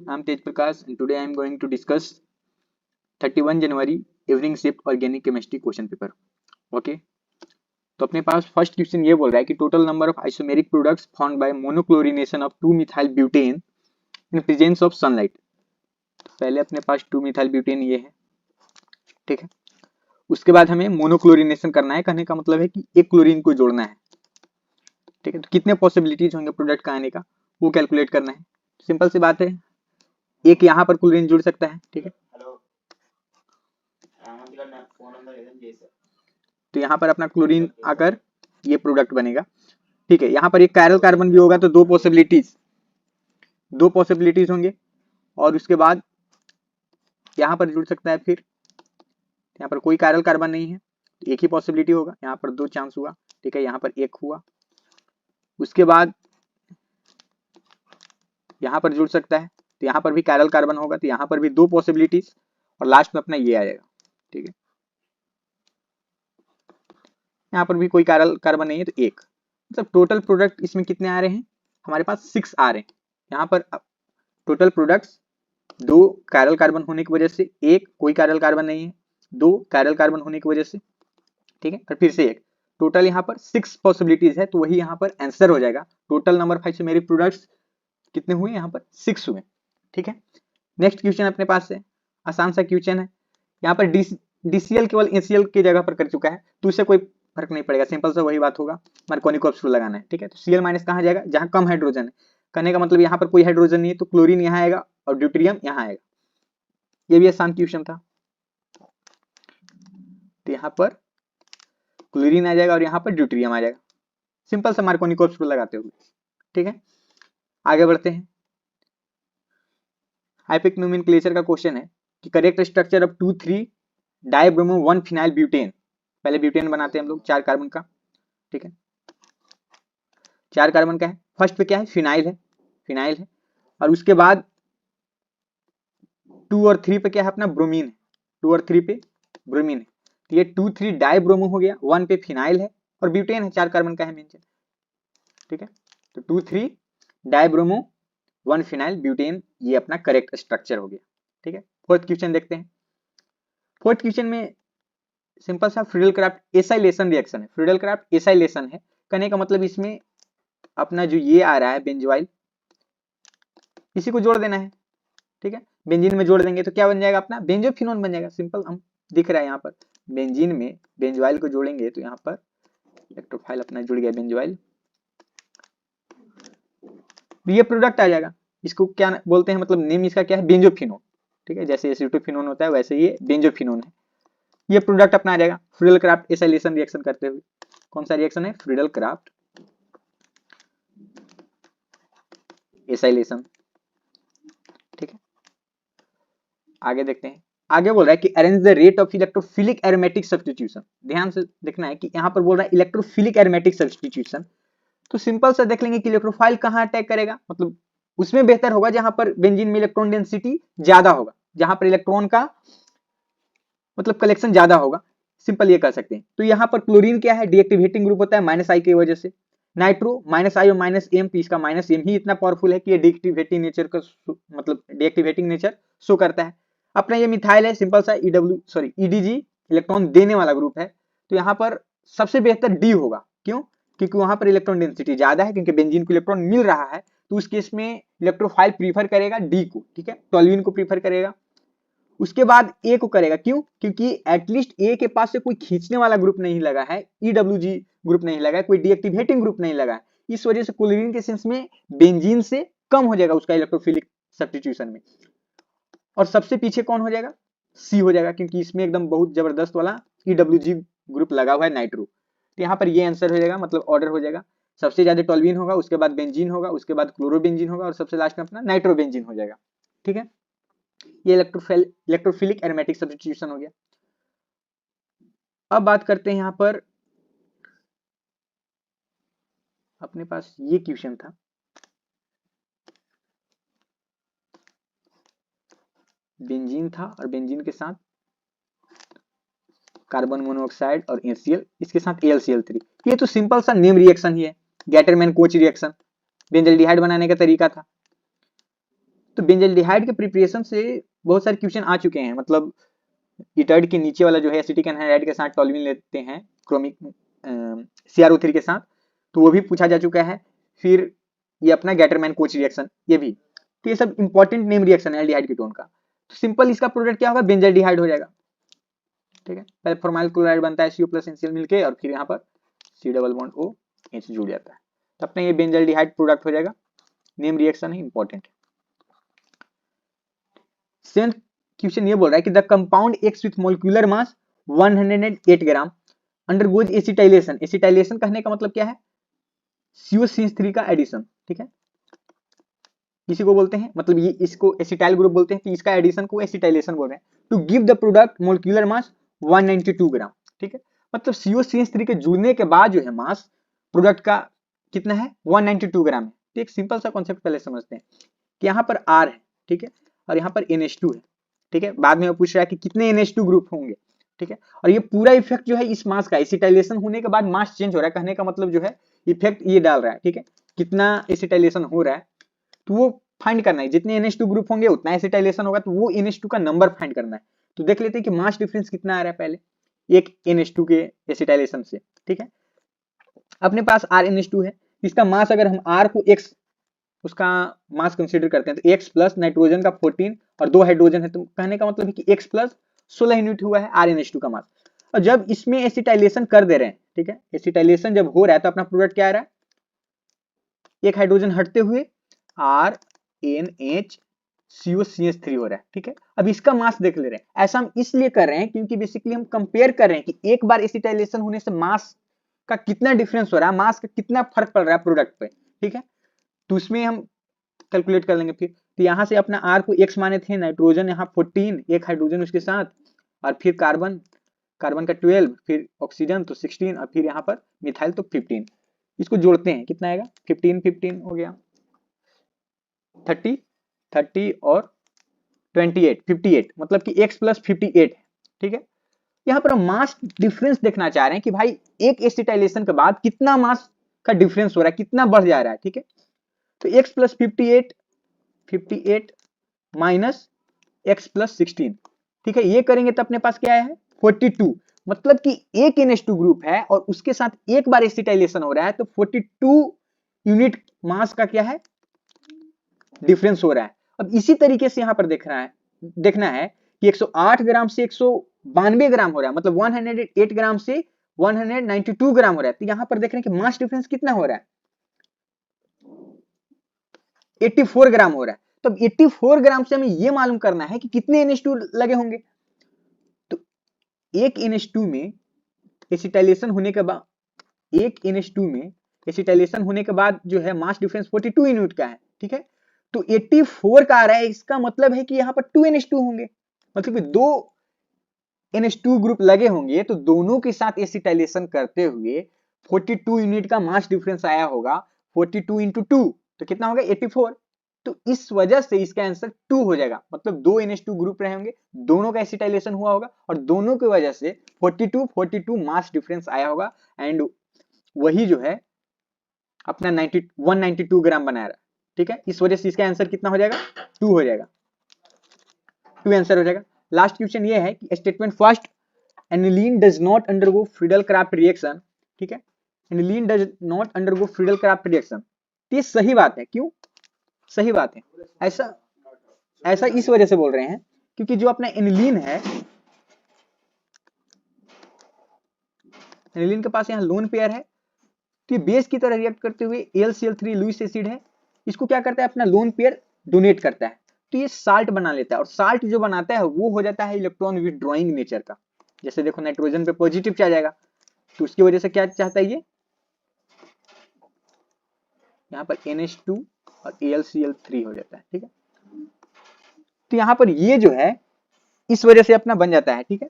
I'm Tej Prakash and today I am going to discuss 31 January evening shift organic chemistry question paper. Okay, तो अपने पास first question ये बोल रहा है कि total number of isomeric products found by monochlorination of 2 methyl butane in presence of sunlight. पहले अपने पास 2 methyl butane ये है, ठीक है। उसके बाद हमें मोनोक्लोरिनेशन करना है, कहने का मतलब है कि एक क्लोरीन को जोड़ना है, ठीक है। तो कितने पॉसिबिलिटीज होंगे प्रोडक्ट का आने का वो कैलकुलेट करना है। सिंपल सी बात है, एक यहाँ पर क्लोरीन जुड़ सकता है, ठीक है। तो यहाँ पर अपना क्लोरीन आकर ये प्रोडक्ट बनेगा, ठीक है। यहाँ पर एक कायरल कार्बन भी होगा तो दो पॉसिबिलिटीज होंगे, और उसके बाद यहाँ पर जुड़ सकता है, फिर यहाँ पर कोई कायरल कार्बन नहीं है, एक ही पॉसिबिलिटी होगा। यहाँ पर 2 चांस हुआ, ठीक है। यहाँ पर 1 हुआ, उसके बाद यहाँ पर जुड़ सकता है, तो यहाँ पर भी कायरल कार्बन होगा, तो यहाँ पर भी 2 पॉसिबिलिटीज, और लास्ट में अपना ये आ जाएगा, ठीक है। यहाँ पर भी कोई कायरल कार्बन नहीं है तो 1, मतलब टोटल प्रोडक्ट इसमें कितने आ रहे हैं, हमारे पास 6 आ रहे हैं। यहाँ पर टोटल प्रोडक्ट्स 2 कायरल कार्बन होने की वजह से, 1 कोई कायरल कार्बन नहीं है, 2 कायरल कार्बन होने की वजह से, ठीक है, और फिर से 1, टोटल यहाँ पर 6 पॉसिबिलिटीज है, तो वही यहाँ पर आंसर हो जाएगा। Total number of isomeric products कितने हुए, यहाँ पर 6 हुए, ठीक है। नेक्स्ट क्वेश्चन अपने पास है, आसान सा क्वेश्चन है। यहाँ पर DCl केवल ACl की जगह पर कर चुका है, तो उससे कोई फर्क नहीं पड़ेगा, सिंपल सा वही बात होगा, मार्कोनिक रूल लगाना है, ठीक है। तो Cl माइनस कहाँ जाएगा, जहाँ कम हाइड्रोजन है, कहने का मतलब यहाँ पर कोई हाइड्रोजन नहीं है, तो क्लोरीन यहाँ आएगा और ड्यूटेरियम यहाँ आएगा। ये भी आसान क्वेश्चन था, तो यहाँ पर क्लोरीन आ जाएगा और यहाँ पर ड्यूटेरियम आ जाएगा, सिंपल सा मार्कोनिक रूल लगाते हुए, ठीक है। आगे बढ़ते हैं। हाइपिक नोमेनक्लेचर का क्वेश्चन है कि correct structure of 2,3 dibromo 1 phenyl butane. पहले ब्यूटेन बनाते हैं हम लोग 4 कार्बन का, ठीक है। 4 कार्बन का है, फर्स्ट पे क्या है, फिनाइल है, और उसके बाद 2 और 3 पे क्या है, अपना ब्रोमीन है, 2 और 3 पे ब्रोमीन है, तो ये 2,3 डाइब्रोमो हो गया, 1 पे फिनाइल है और ब्यूटेन है, 4 कार्बन का है मेंशन, ठीक है। तो 2,3 डाइब्रोमो 1 फिनाइल ब्यूटेन, ये अपना करेक्ट स्ट्रक्चर हो गया, ठीक है। फोर्थ क्वेश्चन देखते हैं। फोर्थ क्वेश्चन में सिंपल सा फ्रीडल क्राफ्ट एसाइलेशन रिएक्शन है, फ्रीडल क्राफ्ट एसाइलेशन है, कहने का मतलब इसमें अपना जो ये आ रहा है बेंजोइल, इसी को जोड़ देना है, ठीक है। बेंजीन में जोड़ देंगे तो क्या बन जाएगा, अपना बेंजोफिनोन बन जाएगा, सिंपल हम दिख रहा है यहाँ पर बेंजीन में बेंजोइल को जोड़ेंगे तो यहाँ पर इलेक्ट्रोफाइल अपना जुड़ गया बेंजोइल, ये प्रोडक्ट आ जाएगा। इसको क्या बोलते हैं, मतलब नेम इसका क्या है, बेंजोफिनोन, ठीक है। जैसे एसिटोफिनोन होता है वैसे ये बेंजोफिनोन है, ये प्रोडक्ट अपना आ जाएगा फ्रीडल क्राफ्ट एसाइलेशन रिएक्शन करते हुए। कौन सा रिएक्शन है, फ्रीडल क्राफ्ट एसाइलेशन, ठीक है। आगे देखते हैं। आगे बोल रहा है कि arrange the rate of electrophilic aromatic substitution. ध्यान से देखना है कि यहाँ पर बोल रहा है इलेक्ट्रोफिलिक एरोमेटिक सब्स्टिट्यूशन, तो सिंपल सा देख लेंगे कि इलेक्ट्रोफाइल कहाँ अटैक करेगा, मतलब उसमें बेहतर होगा जहां पर बेंजीन में इलेक्ट्रॉन डेंसिटी ज्यादा होगा, जहां पर इलेक्ट्रॉन का मतलब कलेक्शन ज्यादा होगा, सिंपल ये कर सकते हैं। तो यहाँ पर क्लोरीन क्या है, डीएक्टिवेटिंग ग्रुप होता है -I की वजह से, नाइट्रो -I और -M, तो इसका -M ही इतना पावरफुल है कि ये डीएक्टिवेटिंग नेचर का मतलब डीएक्टिवेटिंग नेचर शो करता है। अपना ये मिथाइल है, सिंपल सा EDG इलेक्ट्रॉन देने वाला ग्रुप है, तो यहाँ पर सबसे बेहतर डी होगा, क्यों, क्योंकि वहां पर इलेक्ट्रॉन डेंसिटी ज्यादा है, क्योंकि बेंजीन को इलेक्ट्रॉन मिल रहा है, तो उस केस में इलेक्ट्रोफाइल प्रीफर करेगा डी को, ठीक है, टोल्यूइन को प्रीफर करेगा। उसके बाद ए को करेगा, क्यों, क्योंकि एटलीस्ट ए के पास से कोई खींचने वाला ग्रुप नहीं लगा है, EWG ग्रुप नहीं लगा है, कोई डीएक्टिवेटिंग ग्रुप नहीं लगा है, इस वजह से क्लोरीन के सेंस में बेंजीन से कम हो जाएगा उसका इलेक्ट्रोफिलिक सब्स्टिट्यूशन में। और सबसे पीछे कौन हो जाएगा, सी हो जाएगा, क्योंकि इसमें एकदम बहुत जबरदस्त वाला EWG ग्रुप लगा हुआ है, नाइट्रो। तो यहाँ पर ये आंसर हो जाएगा, मतलब ऑर्डर हो जाएगा, सबसे ज्यादा टोल्यूइन होगा, उसके बाद बेंजीन होगा, उसके बाद क्लोरोबेंजीन होगा, और सबसे लास्ट में अपना नाइट्रोबेंजीन हो जाएगा, ठीक है। ये इलेक्ट्रोफिलिक एरोमेटिक सब्स्टिट्यूशन हो गया। अब बात करते हैं, यहाँ पर अपने पास ये क्वेश्चन था, बेंजीन था और बेंजीन के साथ कार्बन मोनोऑक्साइड और HCl, इसके साथ AlCl3, ये तो सिंपल सा नेम रिएक्शन ही है, गैटरमैन कोच रिएक्शन, बेंजल्डिहाइड बनाने का तरीका था। तो बेंजल्डिहाइड के प्रिपरेशन से बहुत सारे क्वेश्चन आ चुके हैं, मतलब इटर्ड के नीचे वाला जो है एसिटिक एनहाइड्राइड के साथ टॉल्यूइन लेते हैं क्रोमिक CrO3 के साथ, तो वो भी पूछा जा चुका है। फिर ये अपना गैटरमैन कोच रिएक्शन, ये भी, तो ये सब इंपॉर्टेंट नेम रिएक्शन है एल्डिहाइड कीटोन का। तो सिंपल इसका प्रोडक्ट क्या होगा, बेंजल्डिहाइड हो जाएगा, ठीक है। पहले फॉर्माइल क्लोराइड बनता है CO प्लस NCl मिलके, और फिर यहाँ पर C डबल बॉन्ड OH जुड़ जाता है, तो अपने ये बेंजल्डिहाइड प्रोडक्ट हो जाएगा, नेम रिएक्शन है, इंपॉर्टेंट। सेवेंथ क्वेश्चन ये बोल रहा है कि the compound x with molecular mass 108 gram undergoes acetylation. Acetylation कहने का मतलब क्या है, COCH3 का एडिशन, ठीक है, इसी को बोलते हैं, मतलब ये इसको एसिटाइल ग्रुप बोलते हैं, तो इसका एडिशन को एसिटाइलेशन बोल रहे हैं। To give the product molecular mass 192 ग्राम, ठीक है, मतलब COCH3 के जुड़ने के बाद जो है मास प्रोडक्ट का कितना है, 192 ग्राम है। तो एक सिंपल सा कॉन्सेप्ट पहले समझते हैं कि यहाँ पर R है, ठीक है, और यहाँ पर NH2 है, ठीक है। बाद में वो पूछ रहा है कि कितने NH2 ग्रुप होंगे, ठीक है, और ये पूरा इफेक्ट जो है इस मास का, एसिटाइलेशन होने के बाद मास चेंज हो रहा है, कहने का मतलब जो है इफेक्ट ये डाल रहा है, ठीक है, कितना एसिटाइलेशन हो रहा है, तो वो फाइंड करना है। जितने NH2 ग्रुप होंगे उतना एसिटाइलेशन होगा, तो वो NH2 का नंबर फाइंड करना है। तो देख लेते हैं कि मास डिफरेंस कितना आ रहा है पहले एक NH2 के एसिटाइलेशन से, ठीक है। अपने पास RNH2 है, इसका मास अगर हम R को X उसका मास कंसीडर करते हैं, तो X प्लस नाइट्रोजन का 14 और 2 हाइड्रोजन है, तो कहने का मतलब है कि X प्लस 16 यूनिट हुआ है RNH2 का मास। और जब इसमें एसिटाइलेशन कर दे रहे हैं, ठीक है, एसिटाइलेशन जब हो रहा है तो अपना प्रोडक्ट क्या आ रहा है, एक हाइड्रोजन हटते हुए RNHCOCH3 हो रहा है, ठीक है। अब इसका मास देख ले रहे हैं, ऐसा हम इसलिए कर रहे हैं क्योंकि बेसिकली हम कंपेयर कर रहे हैं कि एक बार एसिटाइलेशन होने से मास का कितना डिफरेंस हो रहा है, मास का कितना फर्क पड़ रहा है प्रोडक्ट पे, ठीक है। तो उसमें हम कैलकुलेट कर लेंगे फिर। तो यहाँ से अपना R को X माने थे, नाइट्रोजन यहाँ 14, एक हाइड्रोजन उसके साथ, और फिर कार्बन का 12, फिर ऑक्सीजन तो 16, और फिर यहाँ पर मिथाइल तो 15। इसको जोड़ते हैं, कितना आएगा, 15 हो गया, 30 और 28, 58, मतलब कि X प्लस 58, ठीक है। यहाँ पर हम मास डिफरेंस देखना चाह रहे हैं कि भाई एक एसिटाइलेशन के बाद कितना मास का डिफरेंस हो रहा है, कितना बढ़ जा रहा है, ठीक है। तो X plus 58 minus X plus 16, ठीक है, ये करेंगे तो अपने पास क्या है 42, मतलब कि एक NH2 ग्रुप है और उसके साथ एक बार एसिटाइलेशन हो रहा है, तो 42 यूनिट मास का क्या है डिफरेंस हो रहा है। अब इसी तरीके से यहां पर देखना है कि 108 ग्राम से 192 ग्राम हो रहा है, मतलब 108 ग्राम से 192 ग्राम हो रहा है। तो यहां पर देख रहे हैं कि मास डिफरेंस कितना हो रहा है, 84 ग्राम हो रहा है। तो 84 ग्राम से हमें यह मालूम करना है कि कितने NH2 लगे होंगे। तो एक NH2 में एसिटाइलेशन होने के बाद, एक NH2 में एसिटाइलेशन होने के बाद जो है मास डिफरेंस 42 यूनिट का है, ठीक है। तो 84 का आ रहा है, इसका मतलब है कि यहाँ पर 2 NH2 होंगे, मतलब कि 2 NH2 ग्रुप लगे होंगे, तो दोनों के साथ एसिटाइलेशन करते हुए 42 यूनिट का मास डिफरेंस आया होगा। 42 इंटू 2 तो कितना होगा 84। तो इस वजह से इसका आंसर 2 हो जाएगा, मतलब 2 NH2 ग्रुप रहे होंगे, दोनों का एसिटाइलेशन हुआ होगा और दोनों की वजह से 42 मास डिफरेंस आया होगा, एंड वही जो है अपना 192 ग्राम बना रहा, ठीक है। इस वजह से इसका आंसर कितना हो जाएगा 2 हो जाएगा, 2 आंसर हो जाएगा। लास्ट क्वेश्चन ये है कि statement first, aniline does not undergo Friedel-Crafts reaction, ठीक है, aniline does not undergo Friedel-Crafts reaction. ये सही बात है, क्यों सही बात है, ऐसा इस वजह से बोल रहे हैं क्योंकि जो अपना एनिलीन है, एनिलीन के पास यहाँ लोन पेयर है, तो ये बेस की तरह रिएक्ट करते हुए AlCl3 लुईस एसिड है, इसको क्या करता है अपना लोन पेयर डोनेट करता है, तो ये साल्ट बना लेता है, और साल्ट जो बनाता है वो हो जाता है इलेक्ट्रॉन विथड्रॉइंग नेचर का। जैसे देखो नाइट्रोजन पे पॉजिटिव चार्ज आएगा, तो उसकी वजह से क्या चाहता है ये, यहाँ पर NH2 और AlCl3 हो जाता है, ठीक है। तो यहाँ पर ये जो है इस वजह से अपना बन जाता है, ठीक है।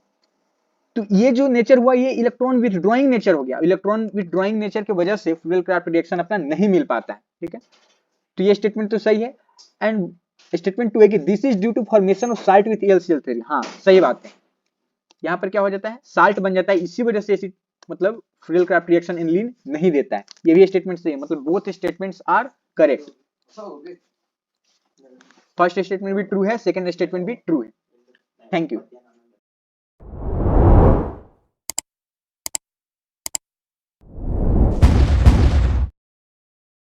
तो ये जो नेचर हुआ ये इलेक्ट्रॉन विथड्रॉइंग नेचर हो गया, इलेक्ट्रॉन विथड्रॉइंग नेचर की वजह से फ्यूल-क्राफ्ट रिएक्शन अपना नहीं मिल पाता है, ठीक है। तो ये स्टेटमेंट तो सही है। एंड स्टेटमेंट 2 है कि this is due to formation of salt with AlCl3, हाँ सही बात है, यहाँ पर क्या हो जाता है साल्ट बन जाता है, इसी वजह से एसिड मतलब फ्यूल-क्राफ्ट रिएक्शन एनिलीन नहीं देता है। ये भी स्टेटमेंट सही है, मतलब both statements are correct. First statement भी ट्रू है, सेकंड स्टेटमेंट भी ट्रू है। Thank you.